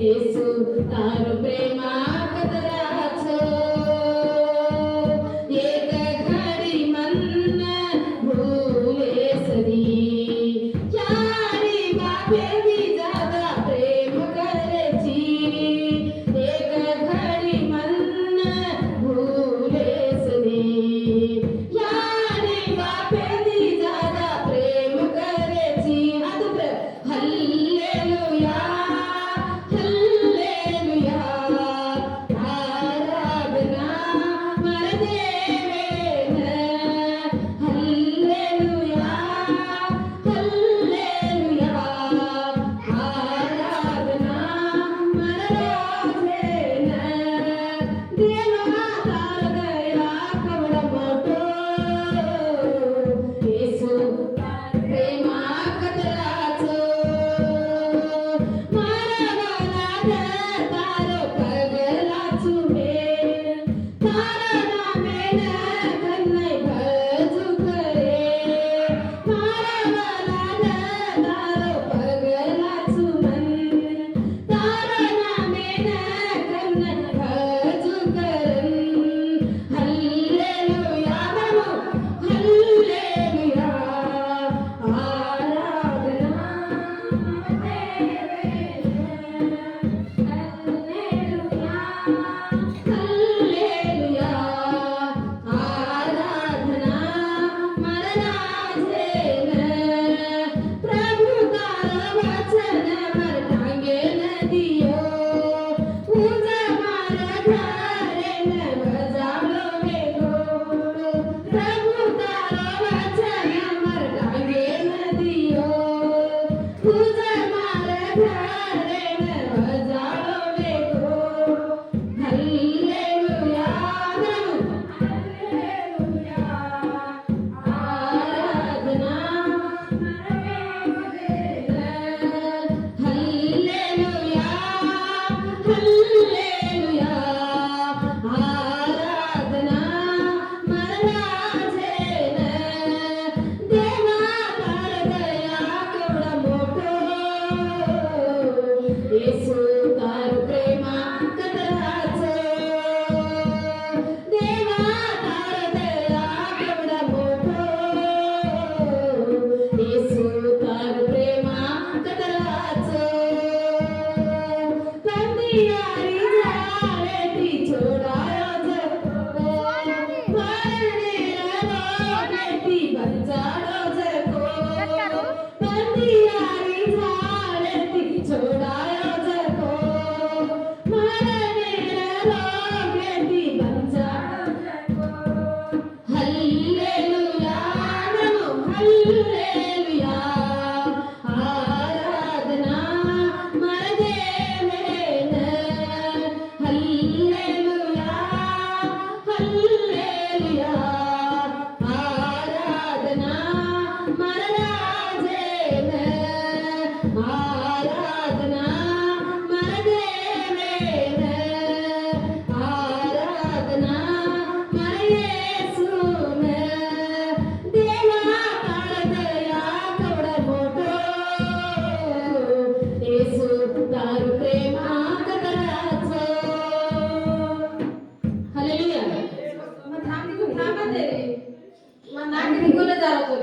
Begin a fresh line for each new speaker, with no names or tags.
येसू तारो प्रेमा कदराचो एक घडी मन भूले सरी चारी बापे भी ज्यादा प्रेम करेची एक घडी मन भूले सरी यारी बापे भी ज्यादा प्रेम करेची अदुप्र हल्लेलुया हल्लेलुया आराधना मन देवेन हल्लेलुया हल्लेलुया आराधना मन रोजेन देवा तारदया कवड मोठो येसू प्रेमा कदराचो मानवाला तारो पगलाचू मे तारा नामेन कन्नै भजू करे मानवाला तारो पगलाचू मन तारा नामेन कन्नै भजू करन हल्लेलुया बाबू हल्लेलुया आराधना हल्लेलुया आराधना मरणाजेन प्रभु तारा वचन मर टांगेन दियो पूजा मारा घरेन बजावलो वेगो प्रभु तारा वचन मर टांगेन दियो पूजा मारा घरेन बजावलो वेगो हल्लेलुया हल्लेलुया आराधना हल्लेलुया हल्लेलुया आराधना मरणाजेन देवा तारदया केवढा मोठो येसू तारो प्रेमा कदराचो देवा तारदया केवढा मोठो येसू तारो प्रेमा कदराचो कंदियारी झाले ती छोडायो जको परनेला लोगे ती बंजाडो जको कंदियारी झाले ती छोडायो जको परनेला लोगे ती बंजाडो जको हल्लेलुया नमो हल्लेलुया आराधना मन देवेन हल्लेलुया हल्लेलुया आराधना मन राजेन आराधना मन देवेन आराधना मन येसून देवा तारदया केवढा मोठो येसू तारो प्रेमा कदराचो हालेलुया मग थांबा ते रे मग नाक निघून जातो